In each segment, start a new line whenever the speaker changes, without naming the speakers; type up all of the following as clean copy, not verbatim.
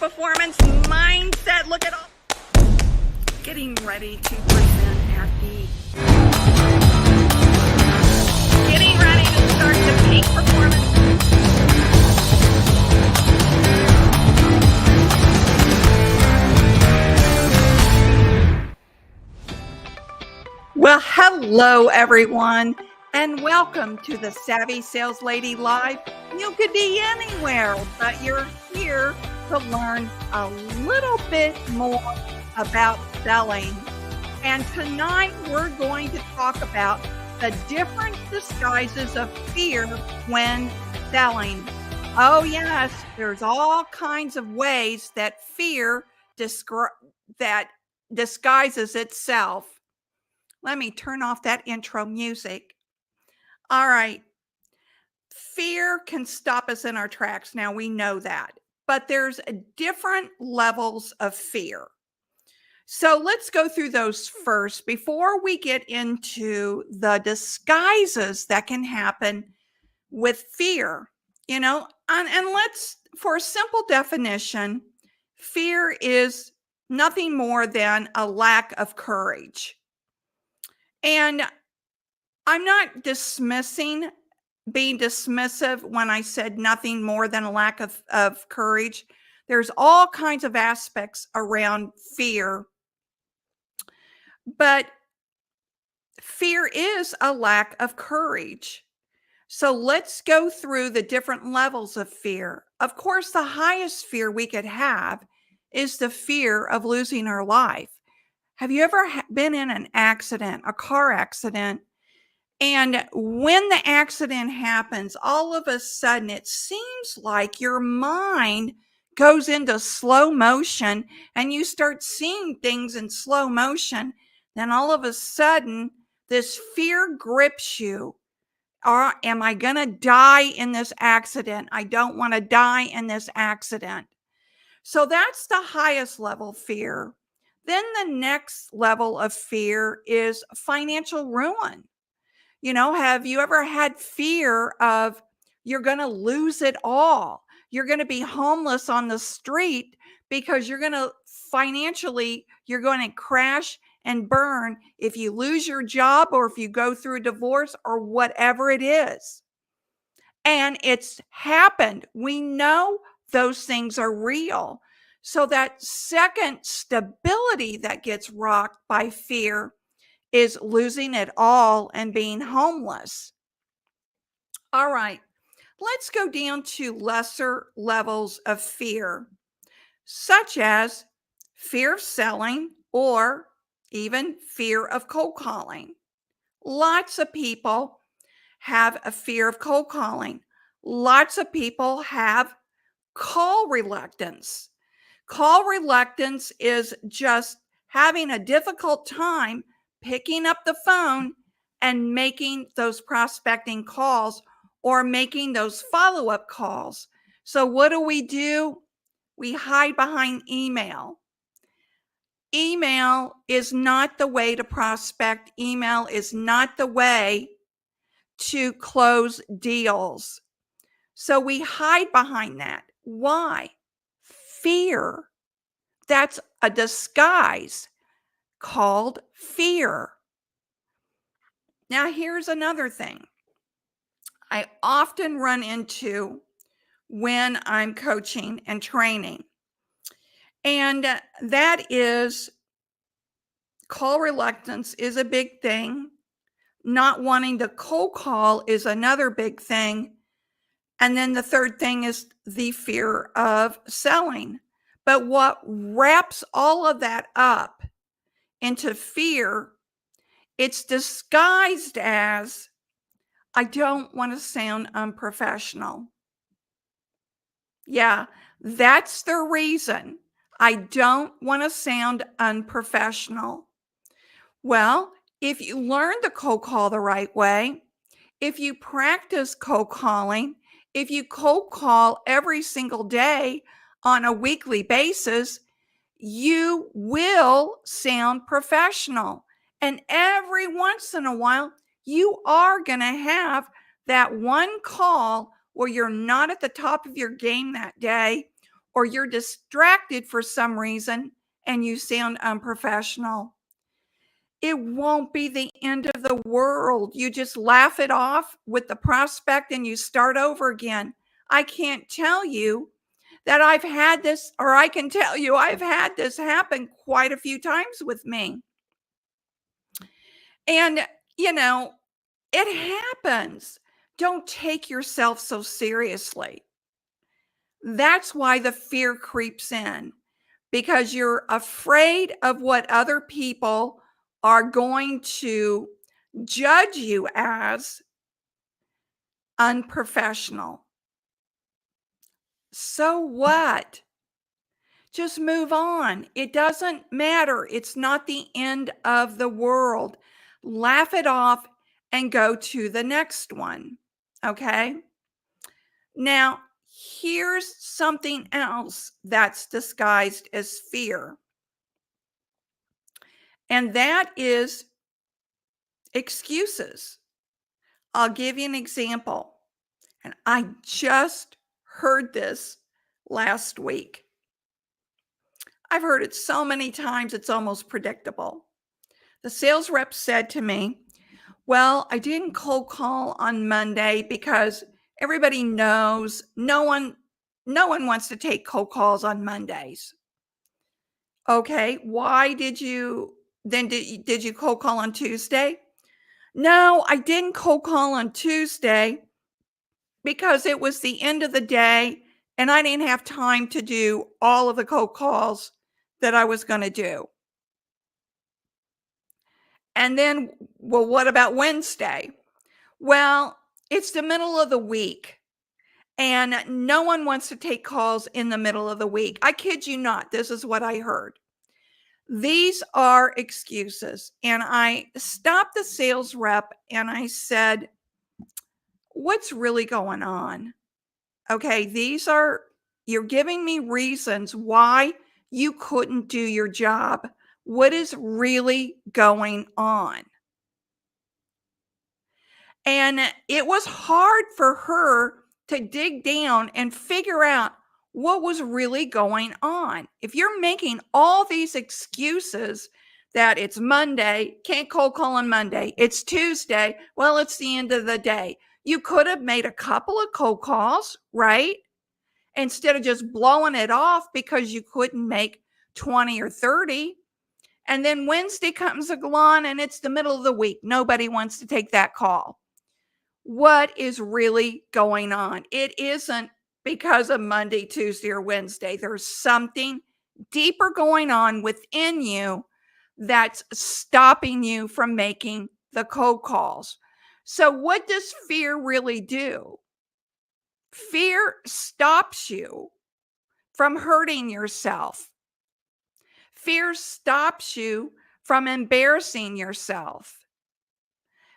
performance mindset. Look at all. Getting ready to present at the. Getting ready to start the peak performance. Well, hello everyone, and welcome to the Savvy Sales Lady Live. You could be anywhere, but you're here to learn a little bit more about selling. And tonight we're going to talk about the different disguises of fear when selling. Oh yes, there's all kinds of ways that fear disguises itself. Let me turn off that intro music. All right. Fear can stop us in our tracks. Now we know that, but there's different levels of fear. So let's go through those first before we get into the disguises that can happen with fear, and let's, for a simple definition, fear is nothing more than a lack of courage. And I'm not being dismissive when I said nothing more than a lack of courage. There's all kinds of aspects around fear, but fear is a lack of courage. So let's go through the different levels of fear. Of course, the highest fear we could have is the fear of losing our life. Have you ever been in an accident, a car accident? And when the accident happens, all of a sudden, it seems like your mind goes into slow motion and you start seeing things in slow motion. Then all of a sudden, this fear grips you. Or am I going to die in this accident? I don't want to die in this accident. So that's the highest level fear. Then the next level of fear is financial ruin. Have you ever had fear of you're going to lose it all? You're going to be homeless on the street because you're going to crash and burn if you lose your job or if you go through a divorce or whatever it is. And it's happened. We know those things are real. So that second stability that gets rocked by fear is losing it all and being homeless. All right, let's go down to lesser levels of fear, such as fear of selling or even fear of cold calling. Lots of people have a fear of cold calling. Lots of people have call reluctance. Call reluctance is just having a difficult time picking up the phone and making those prospecting calls or making those follow-up calls. So what do? We hide behind email. Email is not the way to prospect. Email is not the way to close deals. So we hide behind that. Why? Fear. That's a disguise called fear. Now, here's another thing I often run into when I'm coaching and training, and that is call reluctance is a big thing. Not wanting to cold call is another big thing. And then the third thing is the fear of selling. But what wraps all of that up into fear, it's disguised as, I don't want to sound unprofessional. Yeah, that's the reason. I don't want to sound unprofessional. Well, if you learn to cold call the right way, if you practice cold calling, if you cold call every single day on a weekly basis, you will sound professional. And every once in a while, you are going to have that one call where you're not at the top of your game that day, or you're distracted for some reason and you sound unprofessional, it won't be the end of the world. You just laugh it off with the prospect and you start over again. I can't tell you that I've had this, or I can tell you I've had this happen quite a few times with me. And, you know, it happens. Don't take yourself so seriously. That's why the fear creeps in, because you're afraid of what other people are going to judge you as unprofessional. So what? Just move on. It doesn't matter. It's not the end of the world. Laugh it off and go to the next one. Okay. Now, here's something else that's disguised as fear, and that is excuses. I'll give you an example. And I just heard this last week. I've heard it so many times, it's almost predictable. The sales rep said to me, "Well, I didn't cold call on Monday because everybody knows no one wants to take cold calls on Mondays." Okay, why did you then did you cold call on Tuesday? No, I didn't cold call on Tuesday because it was the end of the day and I didn't have time to do all of the cold calls that I was going to do. And then, well, what about Wednesday? Well, it's the middle of the week and no one wants to take calls in the middle of the week. I kid you not. This is what I heard. These are excuses. And I stopped the sales rep and I said, "What's really going on? Okay, you're giving me reasons why you couldn't do your job. What is really going on?" And it was hard for her to dig down and figure out what was really going on. If you're making all these excuses that it's Monday, can't cold call on Monday, it's Tuesday, well, it's the end of the day. You could have made a couple of cold calls, right? Instead of just blowing it off because you couldn't make 20 or 30. And then Wednesday comes along and it's the middle of the week. Nobody wants to take that call. What is really going on? It isn't because of Monday, Tuesday, or Wednesday. There's something deeper going on within you that's stopping you from making the cold calls. So, what does fear really do? Fear stops you from hurting yourself. Fear stops you from embarrassing yourself.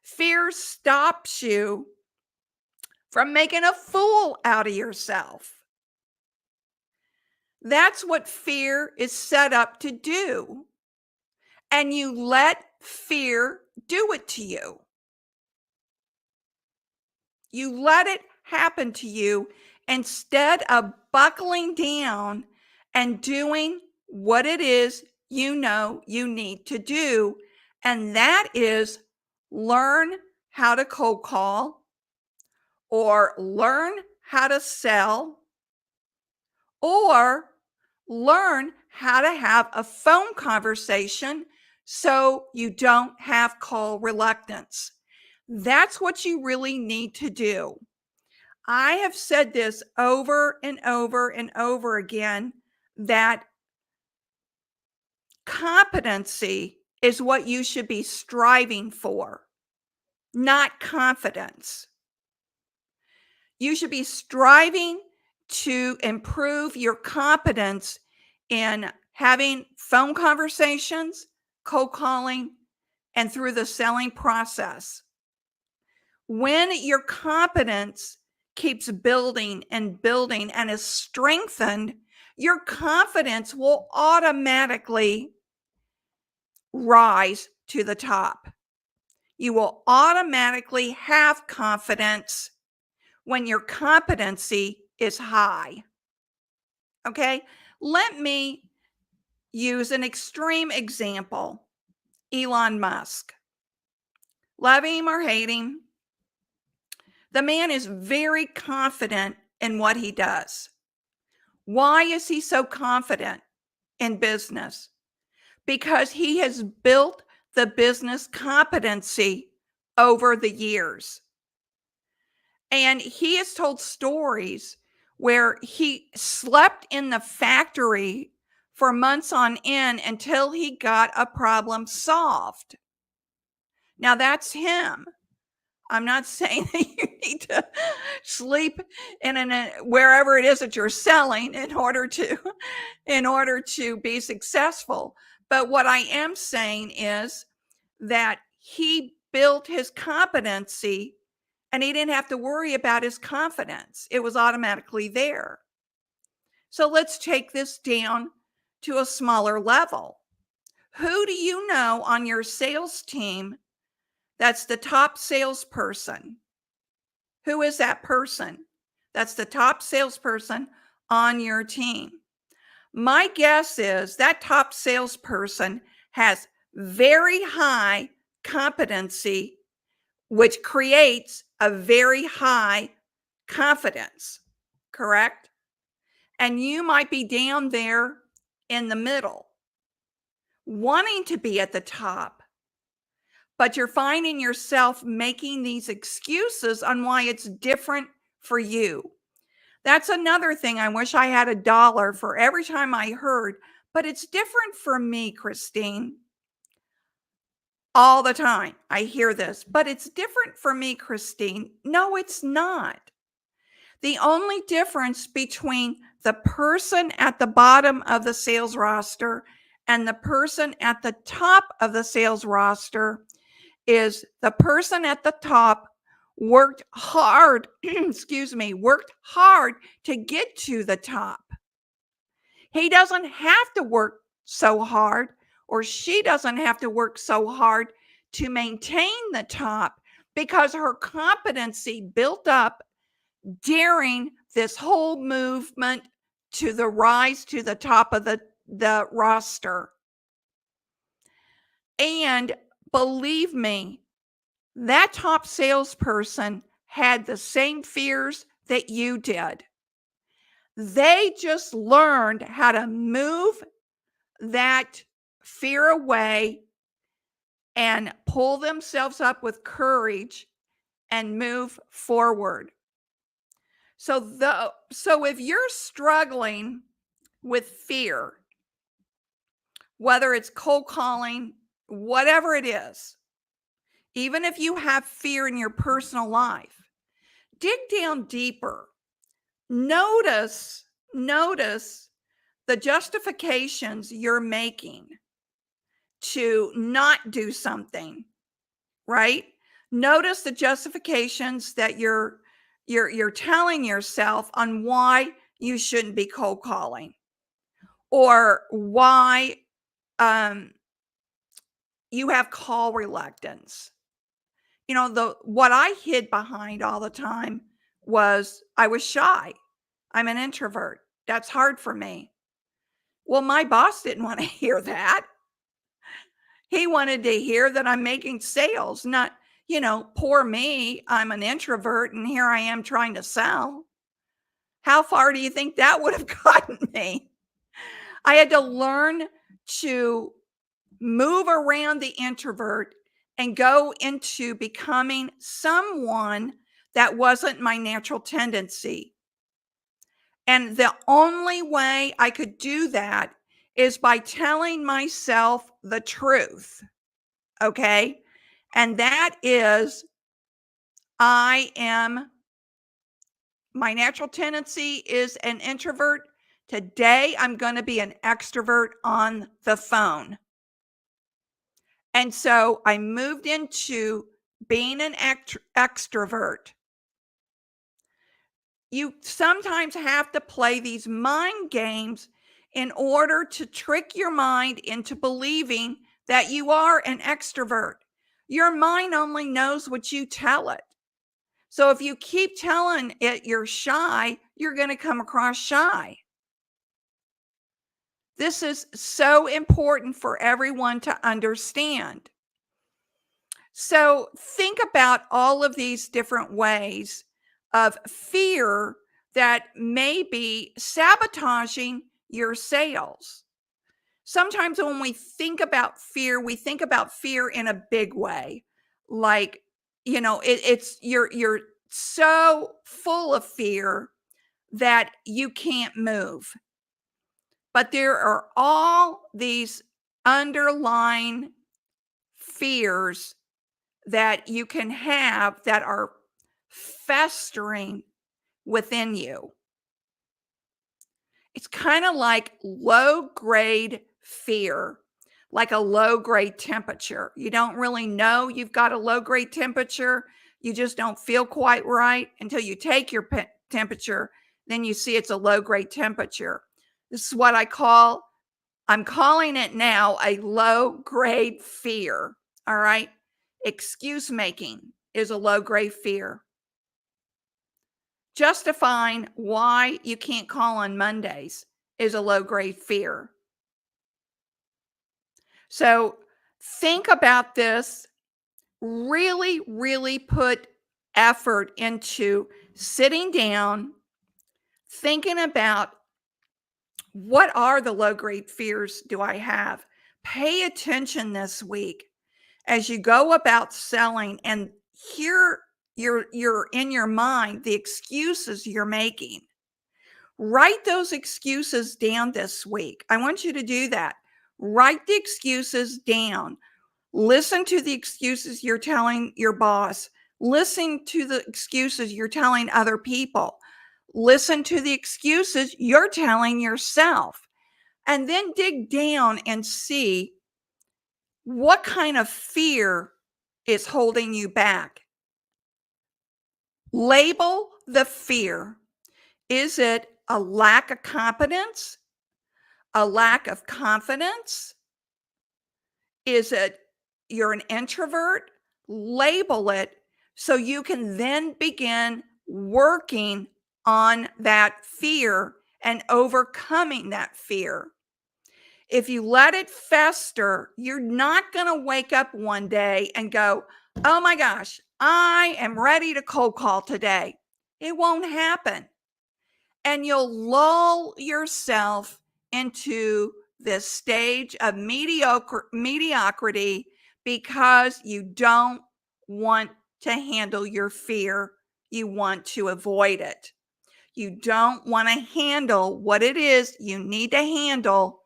Fear stops you from making a fool out of yourself. That's what fear is set up to do. And you let fear do it to you. You let it happen to you instead of buckling down and doing what it is you know you need to do. And that is learn how to cold call or learn how to sell or learn how to have a phone conversation so you don't have call reluctance. That's what you really need to do. I have said this over and over and over again that competency is what you should be striving for, not confidence. You should be striving to improve your competence in having phone conversations, cold calling, and through the selling process. When your competence keeps building and building and is strengthened, your confidence will automatically rise to the top. You will automatically have confidence when your competency is high. Okay. Let me use an extreme example. Elon Musk. Love him or hate him, the man is very confident in what he does. Why is he so confident in business? Because he has built the business competency over the years. And he has told stories where he slept in the factory for months on end until he got a problem solved. Now, that's him. I'm not saying that you need to sleep in wherever it is that you're selling in order to be successful. But what I am saying is that he built his competency and he didn't have to worry about his confidence. It was automatically there. So let's take this down to a smaller level. Who do you know on your sales team that's the top salesperson? Who is that person? That's the top salesperson on your team. My guess is that top salesperson has very high competency, which creates a very high confidence, correct? And you might be down there in the middle, wanting to be at the top, but you're finding yourself making these excuses on why it's different for you. That's another thing. I wish I had $1 for every time I heard, but it's different for me, Christine. All the time I hear this, but it's different for me, Christine. No, it's not. The only difference between the person at the bottom of the sales roster and the person at the top of the sales roster is the person at the top worked hard, worked hard to get to the top. He doesn't have to work so hard, or she doesn't have to work so hard to maintain the top because her competency built up during this whole movement to the rise to the top of the roster. And believe me, that top salesperson had the same fears that you did. They just learned how to move that fear away and pull themselves up with courage and move forward. So if you're struggling with fear, whether it's cold calling, whatever it is, even if you have fear in your personal life, dig down deeper. Notice the justifications you're making to not do something, right? Notice the justifications that you're telling yourself on why you shouldn't be cold calling, or why you have call reluctance. What I hid behind all the time was I was shy. I'm an introvert. That's hard for me. Well, my boss didn't want to hear that. He wanted to hear that I'm making sales, not, poor me. I'm an introvert and here I am trying to sell. How far do you think that would have gotten me? I had to learn to move around the introvert and go into becoming someone that wasn't my natural tendency. And the only way I could do that is by telling myself the truth. Okay. And that is, my natural tendency is an introvert. Today, I'm going to be an extrovert on the phone. And so I moved into being an extrovert. You sometimes have to play these mind games in order to trick your mind into believing that you are an extrovert. Your mind only knows what you tell it. So if you keep telling it you're shy, you're going to come across shy. This is so important for everyone to understand. So think about all of these different ways of fear that may be sabotaging your sales. Sometimes when we think about fear in a big way. Like, it's you're so full of fear that you can't move. But there are all these underlying fears that you can have that are festering within you. It's kind of like low grade fear, like a low grade temperature. You don't really know you've got a low grade temperature. You just don't feel quite right until you take your temperature. Then you see it's a low grade temperature. This is what I'm calling it now a low grade fear. All right. Excuse making is a low grade fear. Justifying why you can't call on Mondays is a low grade fear. So think about this. Really, really put effort into sitting down, thinking about what are the low grade fears do I have? Pay attention this week as you go about selling and hear you're in your mind the excuses you're making. Write those excuses down this week. I want you to do that. Write the excuses down. Listen to the excuses you're telling your boss. Listen to the excuses you're telling other people. Listen to the excuses you're telling yourself. And then dig down and see what kind of fear is holding you back. Label the fear. Is it a lack of competence? A lack of confidence? Is it you're an introvert? Label it so you can then begin working on that fear and overcoming that fear. If you let it fester, you're not going to wake up one day and go, oh my gosh, I am ready to cold call today. It won't happen. And you'll lull yourself into this stage of mediocrity because you don't want to handle your fear. You want to avoid it. You don't want to handle what it is you need to handle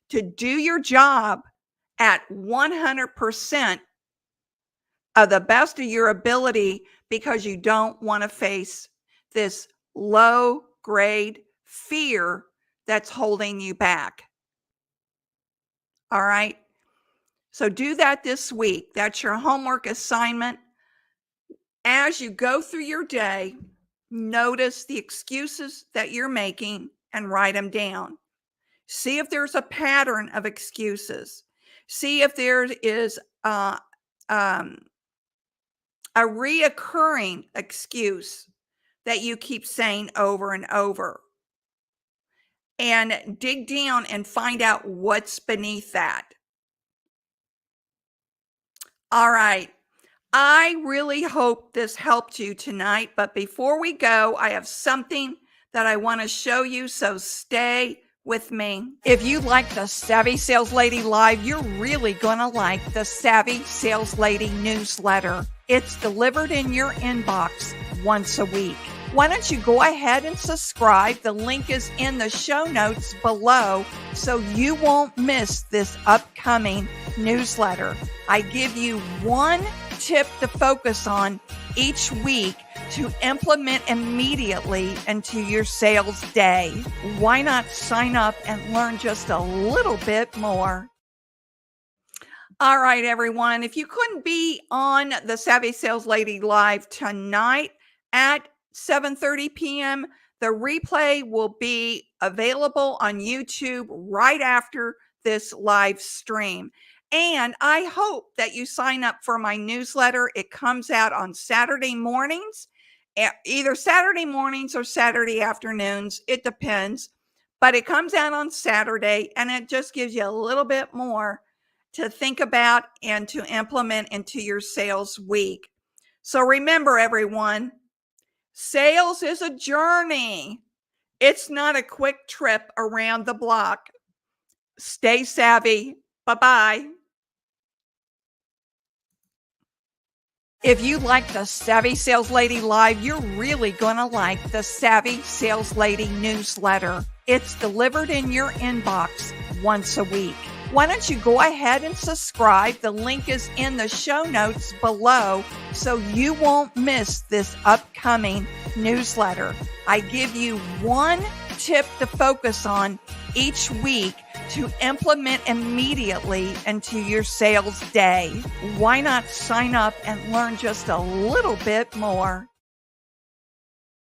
to do your job at 100% of the best of your ability because you don't want to face this low grade fear that's holding you back. All right. So do that this week. That's your homework assignment. As you go through your day, notice the excuses that you're making and write them down. See if there's a pattern of excuses. See if there is a reoccurring excuse that you keep saying over and over. And dig down and find out what's beneath that. All right. I really hope this helped you tonight. But before we go, I have something that I want to show you. So stay with me. If you like the Savvy Sales Lady Live, you're really going to like the Savvy Sales Lady newsletter. It's delivered in your inbox once a week. Why don't you go ahead and subscribe? The link is in the show notes below so you won't miss this upcoming newsletter. I give you one tip to focus on each week to implement immediately into your sales day. Why not sign up and learn just a little bit more? All right, everyone. If you couldn't be on the Savvy Sales Lady Live tonight at 7:30 p.m., the replay will be available on YouTube right after this live stream. And I hope that you sign up for my newsletter. It comes out on Saturday mornings, either Saturday mornings or Saturday afternoons. It depends. but it comes out on Saturday, and it just gives you a little bit more to think about and to implement into your sales week. So remember, everyone, sales is a journey. It's not a quick trip around the block. Stay savvy. Bye-bye. If you like the Savvy Sales Lady Live, you're really going to like the Savvy Sales Lady newsletter. It's delivered in your inbox once a week. Why don't you go ahead and subscribe? The link is in the show notes below so you won't miss this upcoming newsletter. I give you one tip to focus on each week to implement immediately into your sales day. Why not sign up and learn just a little bit more?